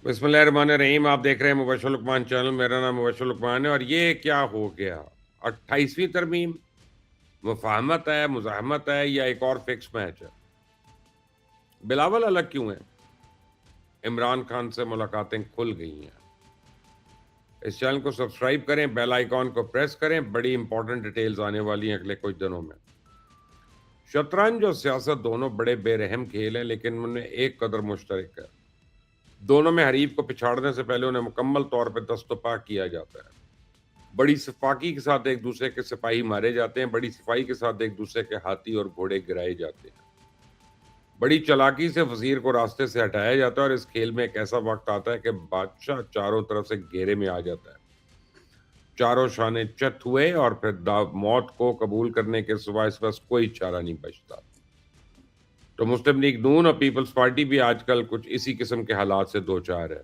बिस्मिल्लाहिर्रहमानिर्रहीम। आप देख रहे हैं मुबश्शिर लुकमान चैनल। मेरा नाम मुबश्शिर लुकमान है और ये क्या हो गया? 28वीं तरमीम, मुफ़ाहमत है, मुज़ाहमत है या एक और फिक्स मैच है? बिलावल अलग क्यों है? इमरान खान से मुलाकातें खुल गई हैं। इस चैनल को सब्सक्राइब करें, बेल आइकॉन को प्रेस करें, बड़ी इंपॉर्टेंट डिटेल्स आने वाली हैं अगले कुछ दिनों में। शतरंज और सियासत दोनों बड़े बेरहम खेल हैं, लेकिन उनमें एक कदर मुश्तरक है। दोनों में हरीफ को पिछाड़ने से पहले उन्हें मुकम्मल तौर पर दस्तपा किया जाता है। बड़ी सफाकी के साथ एक दूसरे के सिपाही मारे जाते हैं, बड़ी सफाई के साथ एक दूसरे के हाथी और घोड़े गिराए जाते हैं। बड़ी चालाकी से वजीर को रास्ते से हटाया जाता है और इस खेल में एक ऐसा वक्त आता है कि बादशाह चारों तरफ से घेरे में आ जाता है। चारों शाने चत हुए और फिर मौत को कबूल करने के सिवा इस पास कोई चारा नहीं बचता। तो मुस्लिम लीग नून और पीपल्स पार्टी भी आजकल कुछ इसी किस्म के हालात से दो चार है।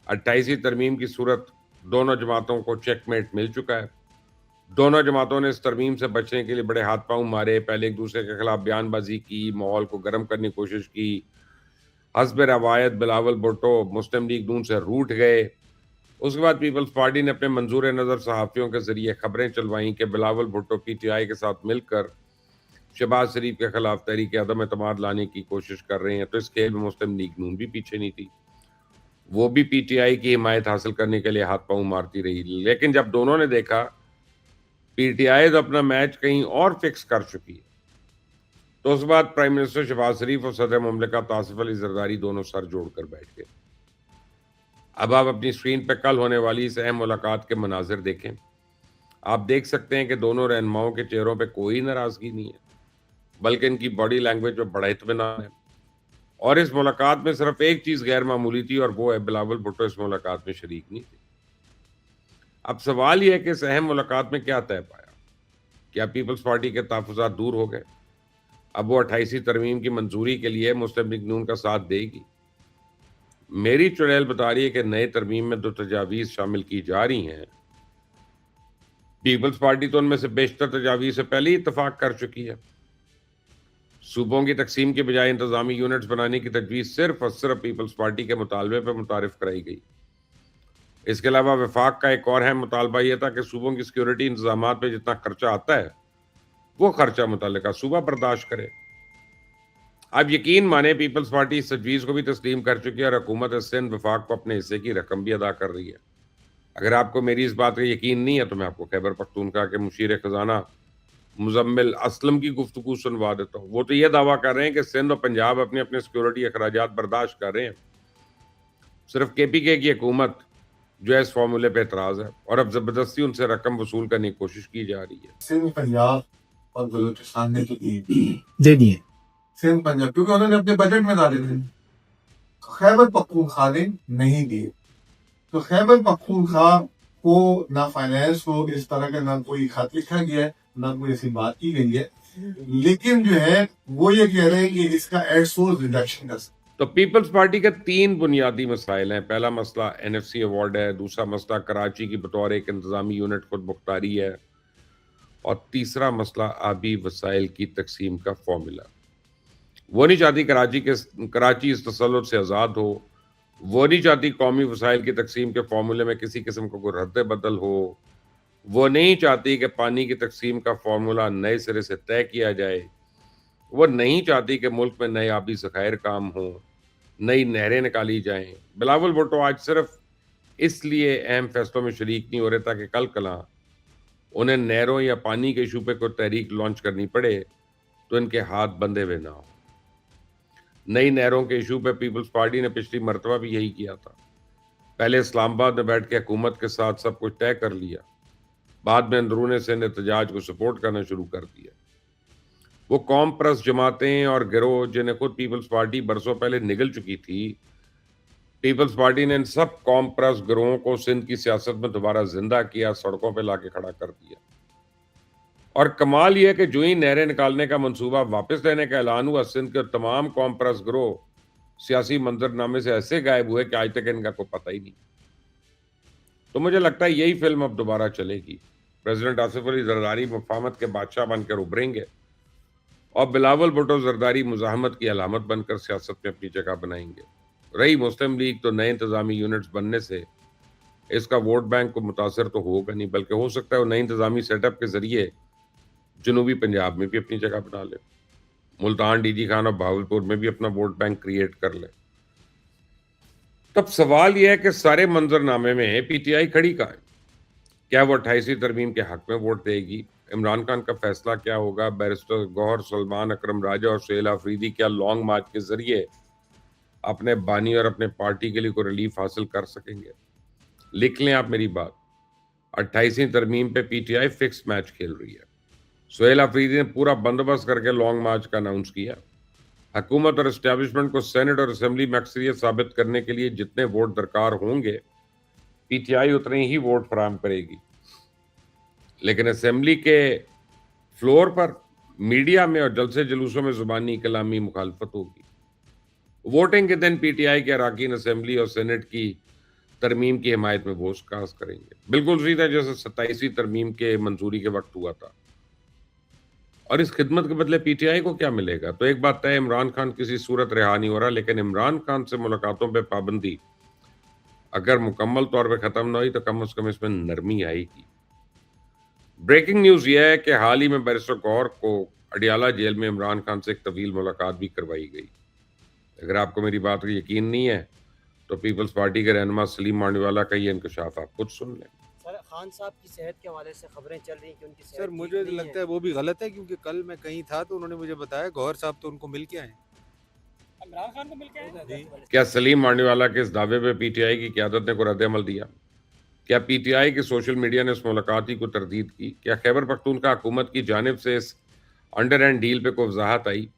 28वीं तरमीम की सूरत दोनों जमातों को चेकमेट मिल चुका है। दोनों जमातों ने इस तरमीम से बचने के लिए बड़े हाथ पांव मारे। पहले एक दूसरे के खिलाफ बयानबाजी की, माहौल को गर्म करने की कोशिश की। हस्ब रवायत बिलावल भुट्टो मुस्लिम लीग नून से रूठ गए। उसके बाद पीपल्स पार्टी ने अपने मंजूर नज़र सहाफ़ियों के जरिए खबरें चलवाईं कि बिलावल भुट्टो पीटीआई के साथ मिलकर शहबाज शरीफ के खिलाफ तहरीक अदम एतमाद लाने की कोशिश कर रहे हैं। तो इस खेल में मुस्लिम लीग नून भी पीछे नहीं थी। वो भी पीटीआई की हिमायत हासिल करने के लिए हाथ पांव मारती रही। लेकिन जब दोनों ने देखा पीटीआई तो अपना मैच कहीं और फिक्स कर चुकी है, तो उस बाद प्राइम मिनिस्टर शहबाज शरीफ और सदर मुमलिकत आसिफ अली जरदारी दोनों सर जोड़कर बैठ गए। अब आप अपनी स्क्रीन पर कल होने वाली इस अहम मुलाकात के मनाजिर देखें। आप देख सकते हैं कि दोनों रहनुमाओं के चेहरों पे कोई नाराजगी नहीं है, बल्कि इनकी बॉडी लैंग्वेज में बड़ा इत्मीनान है। और इस मुलाकात में सिर्फ एक चीज गैर मामूली थी और वो है बिलावल भुट्टो इस मुलाकात में शरीक नहीं थे। अब सवाल यह है कि इस अहम मुलाकात में क्या तय पाया? क्या पीपल्स पार्टी के तहफ़्फ़ुज़ात दूर हो गए? अब वो 28वीं तरमीम की मंजूरी के लिए मुस्लिम लीग नून का साथ देगी? मेरी चुड़ैल बता रही है कि नए तरमीम में जो तजावीज़ शामिल की जा रही हैं, पीपल्स पार्टी तो उनमें से बेशतर तजावीज़ से पहले ही इत्तफ़ाक कर चुकी है। सूबों की तकसीम के बजाय इंतज़ामी यूनिट्स बनाने की तजवीज़ सिर्फ और सिर्फ पीपल्स पार्टी के मुतालबे पर मुतारिफ कराई गई। इसके अलावा वफाक का एक और अहम मुतालबा यह था कि सूबों की सिक्योरिटी इंतजामात पे जितना खर्चा आता है, वो खर्चा मुतल्लिका सूबा बर्दाश्त करे। अब यकीन माने पीपल्स पार्टी इस तजवीज़ को भी तस्लीम कर चुकी है और हुकूमत सिंध वफाक को अपने हिस्से की रकम भी अदा कर रही है। अगर आपको मेरी इस बात का यकीन नहीं है तो मैं आपको खैबर पख्तूनख्वा के मुशीर खजाना मुजम्मिल असलम की गुफ्तगू सुनवा देता हूँ। वो तो ये दावा कर रहे हैं कि सिंध और पंजाब अपने अपने सिक्योरिटी अखराजात बर्दाश्त कर रहे हैं। सिर्फ केपीके की हुकूमत जो है इस फार्मूले पे एतराज़ है और अब ज़बरदस्ती उनसे रकम वसूल करने की कोशिश की जा रही है। सिंध पंजाब और बलूचिस्तान ने तो दे दिए। सिंध पंजाब क्योंकि उन्होंने अपने बजट में डाले थे, खैबर पख्तूनख्वा ने नहीं दिए। तो खैबर पख्तूनख्वा को ना फाइनेंस को इस तरह का ना कोई खत लिखा गया है, ना कोई ऐसी बात की गई है, लेकिन जो है वो ये कह रहे हैं कि इसका एड सोर्स रिडक्शन कर सकते। तो पीपल्स पार्टी के 3 बुनियादी मसाइल हैं। पहला मसला एनएफसी अवार्ड है, दूसरा मसला कराची की बतौर एक इंतज़ामी यूनिट खुद मुख्तारी है और तीसरा मसला आबी वसाइल की तकसीम का फॉर्मूला। वो नहीं चाहती कराची इस तसल्लुत से आज़ाद हो। वो नहीं चाहती कौमी वसाइल की तकसीम के फॉर्मूले में किसी किस्म का कोई रद्द-बदल हो। वो नहीं चाहती कि पानी की तकसीम का फॉर्मूला नए सिरे से तय किया जाए। वो नहीं चाहती कि मुल्क में नए आबी ज़खायर काम हों, नई नहरें निकाली जाएँ। बिलावल भुट्टो आज सिर्फ इसलिए अहम फैसलों में शरीक नहीं हो रहे ताकि कल-कलां उन्हें नहरों या पानी के इशू पे कोई तहरीक लॉन्च करनी पड़े, तो इनके हाथ बंधे हुए ना हों। नई नहरों के इशू पे पीपल्स पार्टी ने पिछली मर्तबा भी यही किया था। पहले इस्लामाबाद में बैठ के हुकूमत के साथ सब कुछ तय कर लिया, बाद में अंदरूनी सिंध एहतजाज को सपोर्ट करना शुरू कर दिया। वो कौम परस्त जमातें और गिरोह जिन्हें खुद पीपल्स पार्टी बरसों पहले निगल चुकी थी, पीपल्स पार्टी ने इन सब कौम परस्त गिरोहों को सिंध की सियासत में दोबारा जिंदा किया, सड़कों पे लाके खड़ा कर दिया। और कमाल ये है कि जो ही नहरें निकालने का मंसूबा वापस लेने का ऐलान हुआ, सिंध के तमाम कौम परस्त गिरोह सियासी मंजरनामे से ऐसे गायब हुए कि आज तक इनका कोई पता ही नहीं। तो मुझे लगता है यही फिल्म अब दोबारा चलेगी। प्रेसिडेंट आसिफ अली जरदारी मुफाहमत के बादशाह बनकर उभरेंगे और बिलावल भुट्टो जरदारी मुजाहमत की अलामत बनकर सियासत में अपनी जगह बनाएंगे। रही मुस्लिम लीग तो नए इंतजामी यूनिट्स बनने से इसका वोट बैंक को मुतासर तो होगा नहीं, बल्कि हो सकता है वो नई इंतजामी सेटअप के जरिए जनूबी पंजाब में भी अपनी जगह बना ले, मुल्तान, डीजी खान और भावलपुर में भी अपना वोट बैंक क्रिएट कर ले। तब सवाल यह है कि सारे मंजरनामे में पीटीआई खड़ी कहाँ है? क्या वो 28वीं तरमीम के हक में वोट देगी? इमरान खान का फैसला क्या होगा? बैरिस्टर गौहर, सलमान अकरम राजा और सुहेल आफरीदी क्या लॉन्ग मार्च के जरिए अपने बानी और अपने पार्टी के लिए कोई रिलीफ हासिल कर सकेंगे? लिख लें आप मेरी बात, 28वीं तरमीम पे पीटीआई फिक्स मैच खेल रही है। सुहेल आफरीदी ने पूरा बंदोबस्त करके लॉन्ग मार्च का अनाउंस किया। हुकूमत और एस्टैब्लिशमेंट को सेनेट और असेंबली में अक्सरियत साबित करने के लिए जितने वोट दरकार होंगे, पीटीआई उतने ही वोट फराहम करेगी। लेकिन असेंबली के फ्लोर पर, मीडिया में और जलसे जुलूसों में जुबानी कलामी मुखालफत होगी। वोटिंग के दिन पीटीआई के अराकीन असेंबली और सेनेट की तरमीम की हिमायत में वोट कास्ट करेंगे, बिल्कुल सीधा जैसे 27वीं तरमीम के मंजूरी के वक्त हुआ था। और इस खिदमत के बदले पीटीआई को क्या मिलेगा? तो एक बात तय, इमरान खान किसी सूरत रिहा नहीं हो रहा, लेकिन इमरान खान से मुलाकातों पर पाबंदी अगर मुकम्मल तौर पर खत्म ना हुई तो कम से कम इसमें नरमी आएगी। ब्रेकिंग न्यूज यह है कि हाल ही में बैरिस्टर गौहर को अडियाला जेल में इमरान खान से एक तवील मुलाकात भी करवाई गई। अगर आपको मेरी बात पर यकीन नहीं है तो पीपल्स पार्टी के रहनुमा सलीम मांडीवाला का ये इंकशाफ आप खुद सुन लें। सर, खान साहब की सेहत के हवाले से खबरें चल रही हैं कि उनकी सेहत सर मुझे लगता है वो भी गलत है, क्योंकि कल मैं कहीं था तो उन्होंने मुझे बताया गौहर साहब तो उनको मिल के आए, इमरान खान को मिल के आए। क्या सलीम मांडीवाला के इस दावे पे पीटीआई की क़यादत ने कोई रद्द-ए-अमल दिया? क्या पीटीआई के सोशल मीडिया ने इस मुलाकात को तरदीद की? क्या खैबर पख्तूनख्वा हुकूमत की जानिब से इस अंडर एंड डील पे कोई वजाहत आई?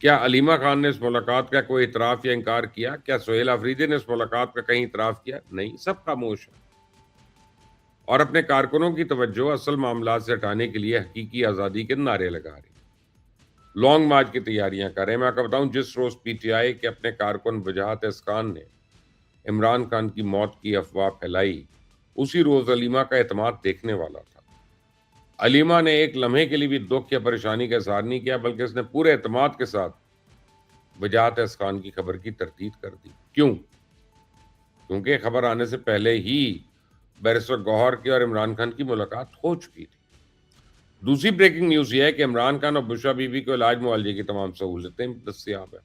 क्या अलीमा खान ने इस मुलाकात का कोई इतराफ़ या इनकार किया? क्या सुहेल आफरीदी ने इस मुलाकात का कहीं इतराफ़ किया? नहीं, सब खामोश है और अपने कारकुनों की तवज्जो असल मामलात से हटाने के लिए हकीकी आज़ादी के नारे लगा रही, लॉन्ग मार्च की तैयारियां कर रहे हैं। मैं आपको बताऊं, जिस रोज़ पीटीआई के अपने कारकुन वजाहत इसकान ने इमरान खान की मौत की अफवाह फैलाई, उसी रोज़ अलीमा का एतमाद देखने वाला था। अलीमा ने एक लम्हे के लिए भी दुख या परेशानी का इजहार नहीं किया, बल्कि उसने पूरे एतमाद के साथ वजाहत इसकान की खबर की तरदीद कर दी। क्यों? क्योंकि खबर आने से पहले ही बैरिस्टर गौहर की और इमरान खान की मुलाकात हो चुकी थी। दूसरी ब्रेकिंग न्यूज यह है कि इमरान खान और बुशरा बीबी को इलाज मुआवजे की तमाम सहूलतें दस्तयाब है।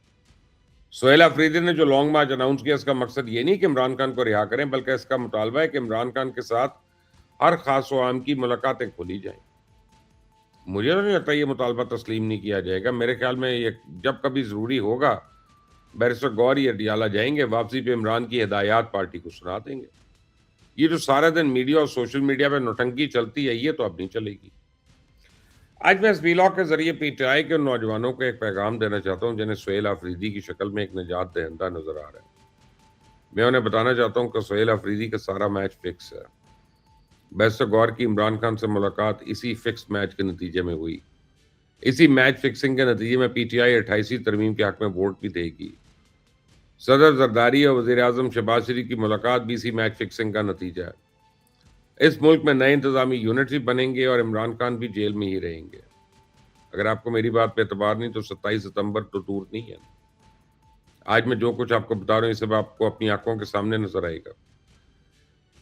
सुहेल आफरीदी ने जो लॉन्ग मार्च अनाउंस किया, इसका मकसद ये नहीं कि इमरान खान को रिहा करें, बल्कि इसका मुतालबा है कि इमरान खान के साथ हर खास व आम की मुलाकातें खोली जाएं। मुझे तो नहीं लगता ये मुतालबा तस्लीम नहीं किया जाएगा। मेरे ख्याल में ये जब कभी ज़रूरी होगा बैरिस्टर गौहर ये अडियाला जाएंगे, वापसी पे इमरान की हिदायत पार्टी को सुना देंगे। ये जो सारा दिन मीडिया और सोशल मीडिया पे नौटंकी चलती है, ये तो अब नहीं चलेगी। आज मैं इस वीलॉग के जरिए पीटीआई के नौजवानों को एक पैगाम देना चाहता हूं जिन्हें सुहेल आफरीदी की शक्ल में एक निजात दहिंदा नजर आ रहा है। मैं उन्हें बताना चाहता हूं कि सुहेल आफरीदी का सारा मैच फिक्स है। बैरिस्टर गौहर की इमरान खान से मुलाकात इसी फिक्स मैच के नतीजे में हुई। इसी मैच फिक्सिंग के नतीजे में पीटीआई 28वीं तरमीम के हक में वोट भी देगी। सदर जरदारी और वज़ीर आज़म शहबाज शरीफ की मुलाकात भी इसी मैच फिक्सिंग का नतीजा है। इस मुल्क में नए इंतजामी यूनिट्स भी बनेंगे और इमरान खान भी जेल में ही रहेंगे। अगर आपको मेरी बात पे एतबार नहीं तो 27 सितंबर तो दूर नहीं है। आज मैं जो कुछ आपको बता रहा हूँ, ये सब आपको अपनी आंखों के सामने नजर आएगा।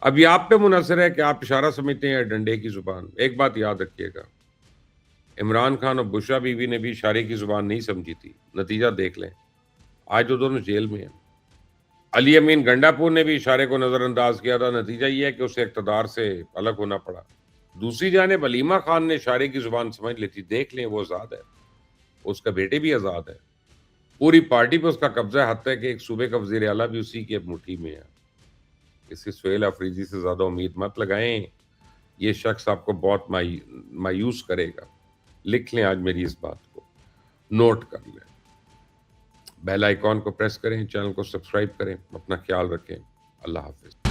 अब ये आप पे मुनहसर है कि आप इशारा समझते हैं या डंडे की जुबान। एक बात याद रखिएगा, इमरान खान और बुशरा बीवी ने भी इशारे की जुबान नहीं समझी थी। नतीजा देख लें, आज वो दोनों जेल में हैं। अली अमीन गंडापुर ने भी इशारे को नजरअंदाज किया था। नतीजा ये है कि उसे इक़्तिदार से अलग होना पड़ा। दूसरी जानिब अलीमा खान ने इशारे की जुबान समझ ली थी। देख लें, वो आज़ाद है, उसका बेटे भी आज़ाद है, पूरी पार्टी पे उसका कब्जा, हद तक कि एक सूबे का वज़ीर आला भी उसी की मुट्ठी में है। इससे सुहेल आफरीदी से ज़्यादा उम्मीद मत लगाएं, ये शख्स आपको बहुत मायूस करेगा। लिख लें आज मेरी इस बात को, नोट कर लें। बेल आइकॉन को प्रेस करें, चैनल को सब्सक्राइब करें। अपना ख्याल रखें। अल्लाह हाफिज़।